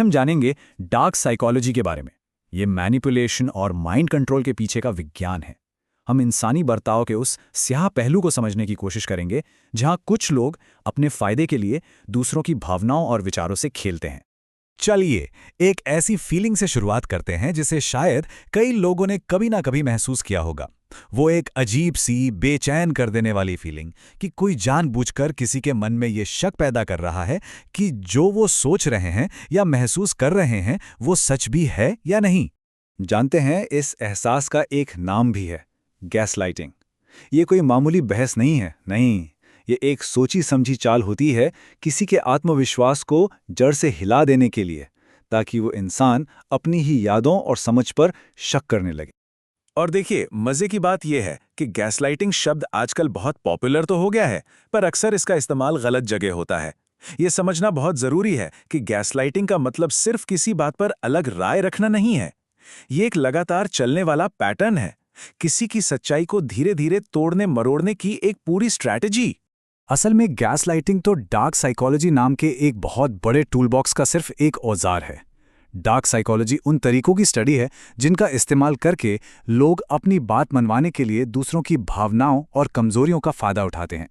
हम जानेंगे dark psychology के बारे में। ये मैनिपुलेशन और माइंड कंट्रोल के पीछे का विज्ञान है। हम इंसानी बर्ताव के उस स्याह पहलू को समझने की कोशिश करेंगे जहां कुछ लोग अपने फायदे के लिए दूसरों की भावनाओं और विचारों से खेलते हैं। चलिए एक ऐसी फीलिंग से शुरुआत करते हैं जिसे शायद कई लोगों ने कभी ना कभी महसूस किया होगा। वो एक अजीब सी बेचैन कर देने वाली फीलिंग कि कोई जानबूझकर किसी के मन में ये शक पैदा कर रहा है कि जो वो सोच रहे हैं या महसूस कर रहे हैं वो सच भी है या नहीं। जानते हैं, इस एहसास का एक नाम भी है, गैसलाइटिंग। ये कोई मामूली बहस नहीं है, नहीं, ये एक सोची समझी चाल होती है किसी के आत्मविश्वास को जड़ से हिला देने के लिए, ताकि वो इंसान अपनी ही यादों और समझ पर शक करने लगे। और देखिए, मजे की बात यह है कि गैसलाइटिंग शब्द आजकल बहुत पॉपुलर तो हो गया है, पर अक्सर इसका इस्तेमाल गलत जगह होता है। ये समझना बहुत जरूरी है कि गैसलाइटिंग का मतलब सिर्फ किसी बात पर अलग राय रखना नहीं है। ये एक लगातार चलने वाला पैटर्न है, किसी की सच्चाई को धीरे धीरे तोड़ने मरोड़ने की एक पूरी स्ट्रैटेजी। असल में गैसलाइटिंग तो डार्क साइकोलॉजी नाम के एक बहुत बड़े टूलबॉक्स का सिर्फ एक औजार है। डार्क साइकोलॉजी उन तरीकों की स्टडी है जिनका इस्तेमाल करके लोग अपनी बात मनवाने के लिए दूसरों की भावनाओं और कमजोरियों का फायदा उठाते हैं।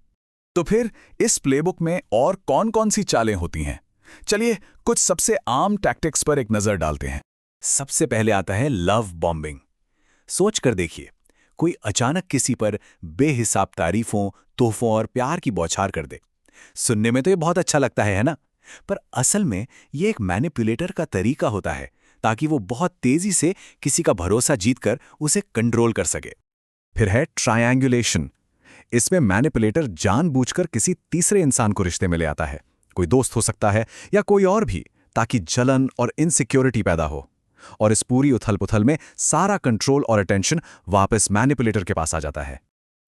तो फिर इस प्लेबुक में और कौन-कौन सी चालें होती हैं? चलिए कुछ सबसे आम टैक्टिक्स पर एक नजर डालते हैं। सबसे पहले आता है लव बॉम्बिंग। सोच कर देखिए, कोई अचानक किसी पर बेहिसाब तारीफों, तोहफों और प्यार की बौछार कर दे। सुनने में तो ये बहुत अच्छा लगता है ना? पर असल में ये एक मैनिपुलेटर का तरीका होता है ताकि वो बहुत तेजी से किसी का भरोसा जीतकर उसे कंट्रोल कर सके। फिर है ट्रायंगुलेशन। इसमें मैनिपुलेटर जानबूझकर किसी तीसरे इंसान को रिश्ते में ले आता है, कोई दोस्त हो सकता है या कोई और भी, ताकि जलन और इनसिक्योरिटी पैदा हो। और इस पूरी उथल-पुथल में सारा कंट्रोल और अटेंशन वापस मैनिपुलेटर के पास आ जाता है।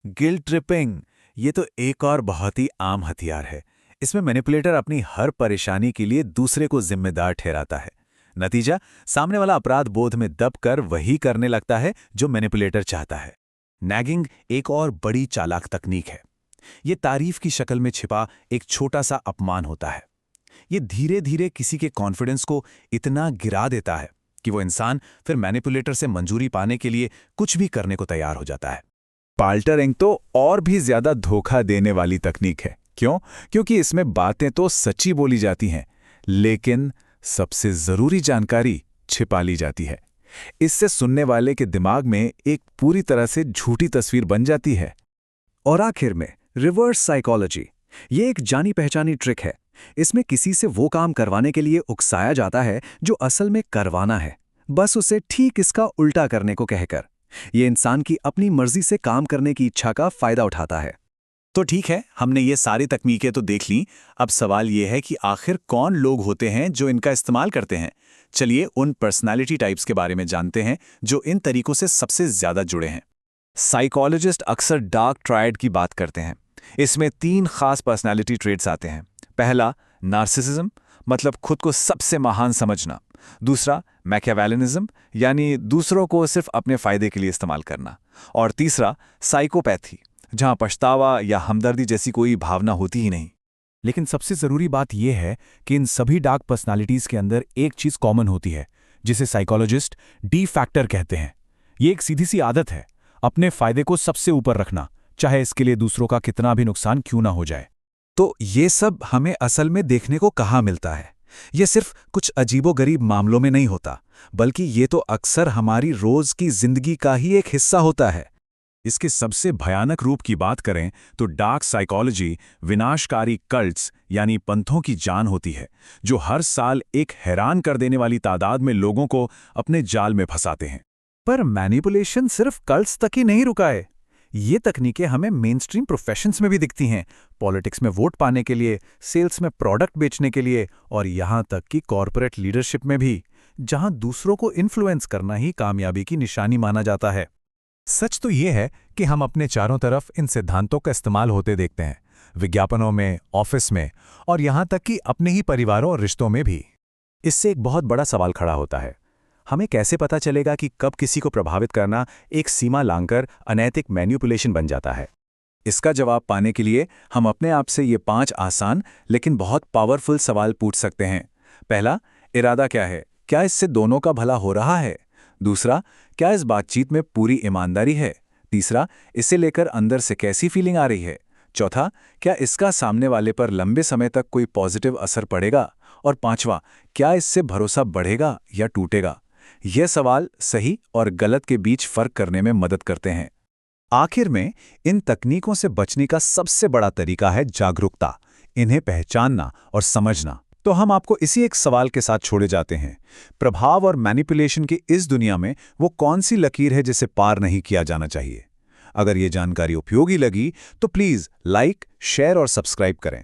गिल्ट ट्रिपिंग, ये तो एक और बहुत ही आम हथियार है। इसमें मैनिपुलेटर अपनी हर परेशानी के लिए दूसरे को जिम्मेदार ठहराता है। नतीजा, सामने वाला अपराध बोध में दबकर वही करने लगता है जो मैनिपुलेटर चाहता है। नैगिंग एक और बड़ी चालाक तकनीक है। ये तारीफ की शक्ल में छिपा एक छोटा सा अपमान होता है। ये धीरे धीरे किसी के कॉन्फिडेंस को इतना गिरा देता है कि वो इंसान फिर मैनिपुलेटर से मंजूरी पाने के लिए कुछ भी करने को तैयार हो जाता है। पाल्टरिंग तो और भी ज्यादा धोखा देने वाली तकनीक है। क्यों? क्योंकि इसमें बातें तो सच्ची बोली जाती हैं, लेकिन सबसे जरूरी जानकारी छिपा ली जाती है। इससे सुनने वाले के दिमाग में एक पूरी तरह से झूठी तस्वीर बन जाती है। और आखिर में रिवर्स साइकोलॉजी, ये एक जानी पहचानी ट्रिक है। इसमें किसी से वो काम करवाने के लिए उकसाया जाता है जो असल में करवाना है, बस उसे ठीक इसका उल्टा करने को कहकर। ये इंसान की अपनी मर्जी से काम करने की इच्छा का फायदा उठाता है। तो ठीक है, हमने ये सारी तकनीकें तो देख लीं। अब सवाल ये है कि आखिर कौन लोग होते हैं जो इनका इस्तेमाल करते हैं। चलिए उन पर्सनालिटी टाइप्स के बारे में जानते हैं जो इन तरीकों से सबसे ज्यादा जुड़े हैं। साइकोलॉजिस्ट अक्सर डार्क ट्रायड की बात करते हैं। इसमें 3 खास पर्सनालिटी ट्रेट्स आते हैं। पहला, नार्सिसिज्म, मतलब खुद को सबसे महान समझना। दूसरा, मैकियावेलिनिज्म, यानी दूसरों को सिर्फ अपने फायदे के लिए इस्तेमाल करना। और तीसरा, साइकोपैथी, जहां पछतावा या हमदर्दी जैसी कोई भावना होती ही नहीं। लेकिन सबसे जरूरी बात यह है कि इन सभी डार्क पर्सनालिटीज के अंदर एक चीज कॉमन होती है, जिसे साइकोलॉजिस्ट डी फैक्टर कहते हैं। ये एक सीधी सी आदत है, अपने फायदे को सबसे ऊपर रखना, चाहे इसके लिए दूसरों का कितना भी नुकसान क्यों ना हो जाए। तो ये सब हमें असल में देखने को कहाँ मिलता है? ये सिर्फ कुछ अजीबोगरीब मामलों में नहीं होता, बल्कि ये तो अक्सर हमारी रोज की जिंदगी का ही एक हिस्सा होता है। इसके सबसे भयानक रूप की बात करें तो डार्क साइकोलॉजी विनाशकारी कल्ट्स यानी पंथों की जान होती है, जो हर साल एक हैरान कर देने वाली तादाद में लोगों को अपने जाल में फंसाते हैं। पर मैनिपुलेशन सिर्फ कल्ट्स तक ही नहीं रुका है। ये तकनीकें हमें मेनस्ट्रीम प्रोफेशंस में भी दिखती हैं। पॉलिटिक्स में वोट पाने के लिए, सेल्स में प्रोडक्ट बेचने के लिए, और यहाँ तक कि कॉर्पोरेट लीडरशिप में भी, जहाँ दूसरों को इन्फ्लुएंस करना ही कामयाबी की निशानी माना जाता है। सच तो ये है कि हम अपने चारों तरफ इन सिद्धांतों का इस्तेमाल होते देखते हैं, विज्ञापनों में, ऑफिस में, और यहाँ तक कि अपने ही परिवारों और रिश्तों में भी। इससे एक बहुत बड़ा सवाल खड़ा होता है, हमें कैसे पता चलेगा कि कब किसी को प्रभावित करना एक सीमा लांघकर अनैतिक मैनिपुलेशन बन जाता है? इसका जवाब पाने के लिए हम अपने आप से ये 5 आसान लेकिन बहुत पावरफुल सवाल पूछ सकते हैं। पहला, इरादा क्या है? क्या इससे दोनों का भला हो रहा है? दूसरा, क्या इस बातचीत में पूरी ईमानदारी है? तीसरा, इसे लेकर अंदर से कैसी फीलिंग आ रही है? चौथा, क्या इसका सामने वाले पर लंबे समय तक कोई पॉजिटिव असर पड़ेगा? और पांचवा, क्या इससे भरोसा बढ़ेगा या टूटेगा? ये सवाल सही और गलत के बीच फर्क करने में मदद करते हैं। आखिर में, इन तकनीकों से बचने का सबसे बड़ा तरीका है जागरूकता, इन्हें पहचानना और समझना। तो हम आपको इसी एक सवाल के साथ छोड़े जाते हैं। प्रभाव और मैनिपुलेशन की इस दुनिया में वो कौन सी लकीर है जिसे पार नहीं किया जाना चाहिए? अगर ये जानकारी उपयोगी लगी तो प्लीज़ लाइक, शेयर और सब्सक्राइब करें।